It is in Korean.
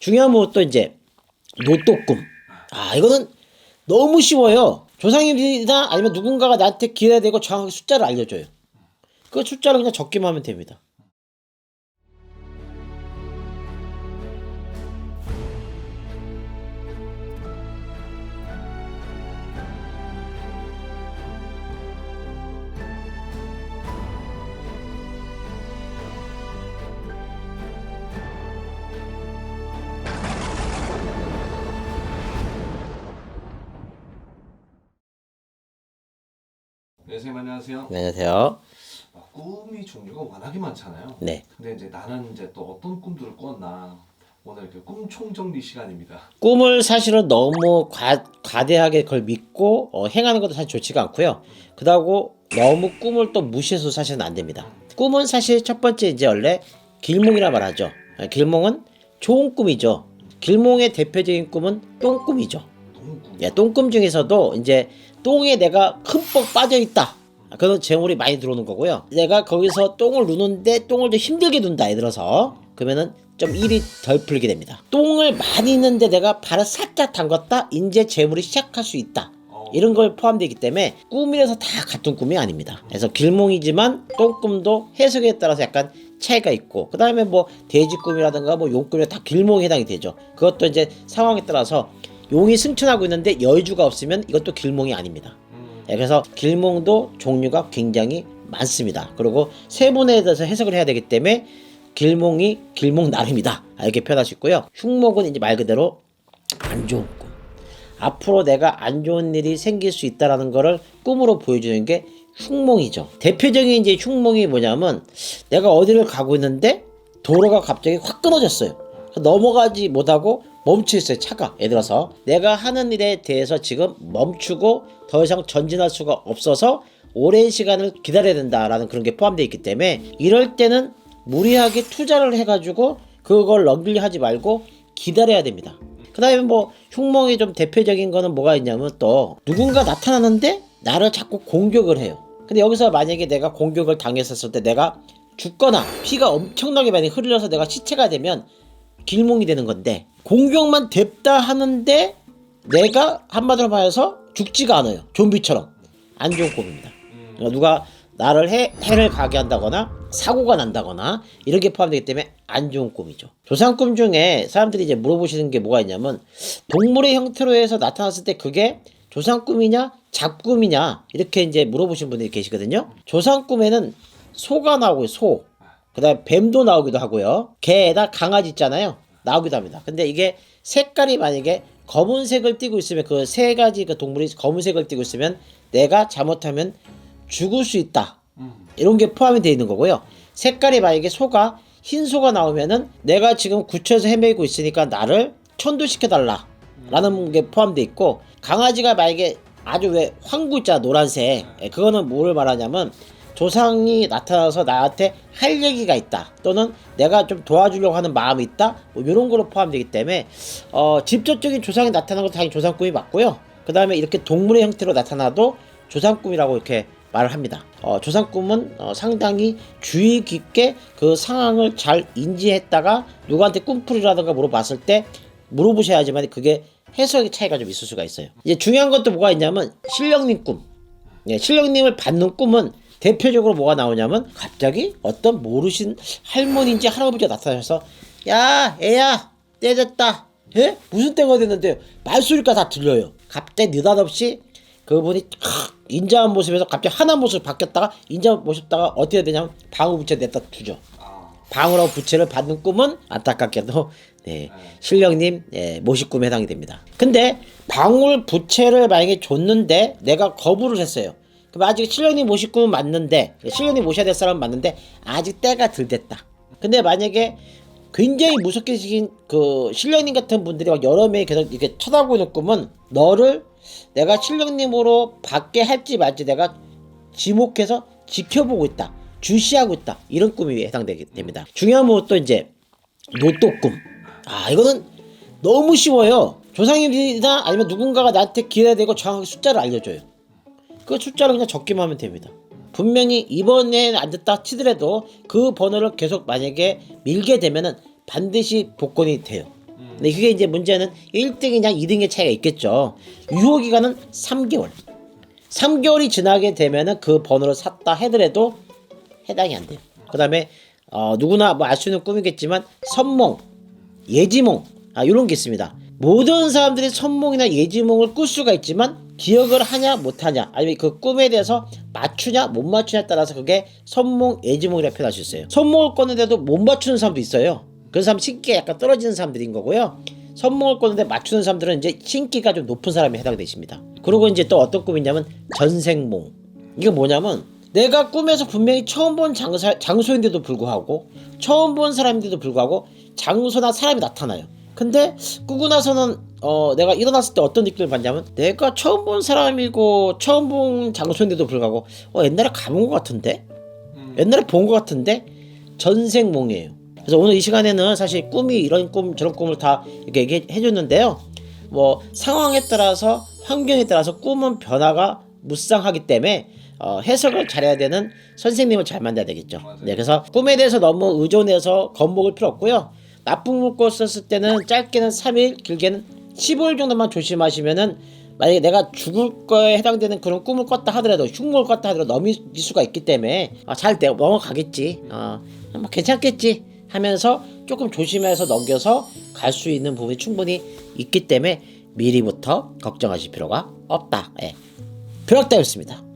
중요한 것도 이제 노또꿈. 이거는 너무 쉬워요. 조상님이나 아니면 누군가가 나한테 기회가 되고 정확하게 숫자를 알려줘요. 그 숫자를 그냥 적기만 하면 됩니다. 네, 선생님 안녕하세요. 네, 안녕하세요. 꿈이 종류가 워낙에 많잖아요. 네. 근데 이제 나는 이제 또 어떤 꿈들을 꿨나 오늘 이렇게 꿈 총정리 시간입니다. 꿈을 사실은 너무 과대하게 그걸 믿고 행하는 것도 사실 좋지가 않고요. 그러고 너무 꿈을 또 무시해서 사실은 안 됩니다. 꿈은 사실 첫 번째 이제 원래 길몽이라 말하죠. 길몽은 좋은 꿈이죠. 길몽의 대표적인 꿈은 똥꿈이죠. 똥꿈. 예, 똥꿈 중에서도 이제 똥에 내가 흠뻑 빠져 있다. 그런 재물이 많이 들어오는 거고요. 내가 거기서 똥을 누는데 똥을 좀 힘들게 둔다. 예를 들어서 그러면은 좀 일이 덜 풀리게 됩니다. 똥을 많이 있는데 내가 발을 살짝 담갔다. 이제 재물이 시작할 수 있다. 이런 걸 포함되기 때문에 꿈이라서 다 같은 꿈이 아닙니다. 그래서 길몽이지만 똥꿈도 해석에 따라서 약간 차이가 있고, 그 다음에 뭐 돼지꿈이라든가 뭐 용꿈이 다 길몽에 해당이 되죠. 그것도 이제 상황에 따라서 용이 승천하고 있는데 여주가 없으면 이것도 길몽이 아닙니다. 그래서 길몽도 종류가 굉장히 많습니다. 그리고 세 분에 대해서 해석을 해야 되기 때문에 길몽이 길몽 나름이다, 이렇게 표현할 수 있고요. 흉몽은 이제 말 그대로 안 좋은 꿈. 앞으로 내가 안 좋은 일이 생길 수 있다라는 거를 꿈으로 보여주는 게 흉몽이죠. 대표적인 이제 흉몽이 뭐냐면 내가 어디를 가고 있는데 도로가 갑자기 확 끊어졌어요. 넘어가지 못하고 멈춰 있어요. 차가. 예를 들어서 내가 하는 일에 대해서 지금 멈추고 더 이상 전진할 수가 없어서 오랜 시간을 기다려야 된다라는 그런 게 포함되어 있기 때문에 이럴 때는 무리하게 투자를 해가지고 그걸 넘기려 하지 말고 기다려야 됩니다. 그 다음에 뭐 흉몽이 좀 대표적인 거는 뭐가 있냐면 또 누군가 나타나는데 나를 자꾸 공격을 해요. 근데 여기서 만약에 내가 공격을 당했었을 때 내가 죽거나 피가 엄청나게 많이 흘려서 내가 시체가 되면 길몽이 되는 건데, 공격만 됐다 하는데 내가 한마디로 말해서 죽지가 않아요. 좀비처럼. 안 좋은 꿈입니다. 그러니까 누가 나를 해를 가게 한다거나 사고가 난다거나 이런 게 포함되기 때문에 안 좋은 꿈이죠. 조상꿈 중에 사람들이 이제 물어보시는 게 뭐가 있냐면 동물의 형태로 해서 나타났을 때 그게 조상꿈이냐 잡꿈이냐 이렇게 이제 물어보시는 분들이 계시거든요. 조상꿈에는 소가 나오고요. 소. 그 다음에 뱀도 나오기도 하고요. 개나 강아지 있잖아요. 나오기도 합니다. 근데 이게 색깔이 만약에 검은색을 띠고 있으면 그 세 가지 그 동물이 검은색을 띠고 있으면 내가 잘못하면 죽을 수 있다. 이런 게 포함이 되어 있는 거고요. 색깔이 만약에 소가 흰 소가 나오면은 내가 지금 구처에서 헤매고 있으니까 나를 천도시켜달라 라는 게 포함되어 있고, 강아지가 만약에 아주 왜 황구 있잖아, 노란색. 그거는 뭐를 말하냐면 조상이 나타나서 나한테 할 얘기가 있다, 또는 내가 좀 도와주려고 하는 마음이 있다, 뭐 이런 걸로 포함되기 때문에 직접적인 조상이 나타나는 것도 당연히 조상꿈이 맞고요. 그 다음에 이렇게 동물의 형태로 나타나도 조상꿈이라고 이렇게 말을 합니다. 조상꿈은 상당히 주의 깊게 그 상황을 잘 인지했다가 누구한테 꿈풀이라든가 물어봤을 때 물어보셔야지만 그게 해석의 차이가 좀 있을 수가 있어요. 이제 중요한 것도 뭐가 있냐면 신령님 꿈. 신령님을 받는 꿈은 대표적으로 뭐가 나오냐면 갑자기 어떤 모르신 할머니인지 할아버지가 나타나셔서 야 애야 때 됐다. 예? 무슨 때가 됐는데요? 말소리가 다 들려요. 갑자기 느닷없이 그분이 인자한 모습에서 갑자기 하나한 모습 바뀌었다가 인자한 모습다가 어떻게 되냐면 방울부채 냈다 주죠. 방울하고 부채를 받는 꿈은 안타깝게도 신령님 모식 꿈에 해당이 됩니다. 근데 방울 부채를 만약에 줬는데 내가 거부를 했어요. 그럼 아직 신령님 모식 꿈은 맞는데, 신령님 모셔야 될 사람은 맞는데 아직 때가 덜 됐다. 근데 만약에 굉장히 무섭게 생긴 그 신령님 같은 분들이 막 여러 명이 계속 이렇게 쳐다보고 있는 꿈은 너를 내가 신령님으로 받게 할지 말지 내가 지목해서 지켜보고 있다, 주시하고 있다, 이런 꿈이 해당되게 됩니다. 중요한 것도 이제 노또꿈. 이거는 너무 쉬워요. 조상님이나 아니면 누군가가 나한테 기회가 되고 정확하게 숫자를 알려줘요. 그 숫자를 그냥 적기만 하면 됩니다. 분명히 이번에는 안 됐다 치더라도 그 번호를 계속 만약에 밀게 되면은 반드시 복권이 돼요. 근데 그게 이제 문제는 1등이냐 2등의 차이가 있겠죠. 유효기간은 3개월. 3개월이 지나게 되면은 그 번호를 샀다 하더라도 해당이 안 돼요. 그 다음에 누구나 뭐 알 수 있는 꿈이겠지만 선몽, 예지몽 이런 게 있습니다. 모든 사람들이 선몽이나 예지몽을 꿀 수가 있지만 기억을 하냐 못하냐 아니면 그 꿈에 대해서 맞추냐 못 맞추냐에 따라서 그게 선몽, 예지몽이라고 표현할 수 있어요. 선몽을 꿨는데도 못 맞추는 사람도 있어요. 그런 사람 신기가 약간 떨어지는 사람들인 거고요. 선몽을 꿨는데 맞추는 사람들은 이제 신기가 좀 높은 사람이 해당되십니다. 그리고 이제 또 어떤 꿈이냐면 전생몽. 이게 뭐냐면 내가 꿈에서 분명히 처음 본 장소인데도 불구하고 처음 본 사람인데도 불구하고 장소나 사람이 나타나요. 근데 꾸고 나서는 내가 일어났을 때 어떤 느낌을 받냐면 내가 처음 본 사람이고 처음 본 장소인데도 불구하고 옛날에 가본 것 같은데? 옛날에 본 것 같은데? 전생몽이에요. 그래서 오늘 이 시간에는 사실 꿈이 이런 꿈 저런 꿈을 다 이렇게 얘기해 줬는데요. 뭐 상황에 따라서 환경에 따라서 꿈은 변화가 무쌍하기 때문에 해석을 잘해야 되는 선생님을 잘 만나야 되겠죠. 네, 그래서 꿈에 대해서 너무 의존해서 겁먹을 필요 없고요. 나쁜 꿈 꿨었을 때는 짧게는 3일, 길게는 15일 정도만 조심하시면은 만약에 내가 죽을 거에 해당되는 그런 꿈을 꿨다 하더라도 흉몽을 꿨다 하더라도 넘길 수가 있기 때문에 잘 넘어가겠지. 뭐 괜찮겠지 하면서 조금 조심해서 넘겨서 갈 수 있는 부분이 충분히 있기 때문에 미리부터 걱정하실 필요가 없다. 예. 벼락다였습니다.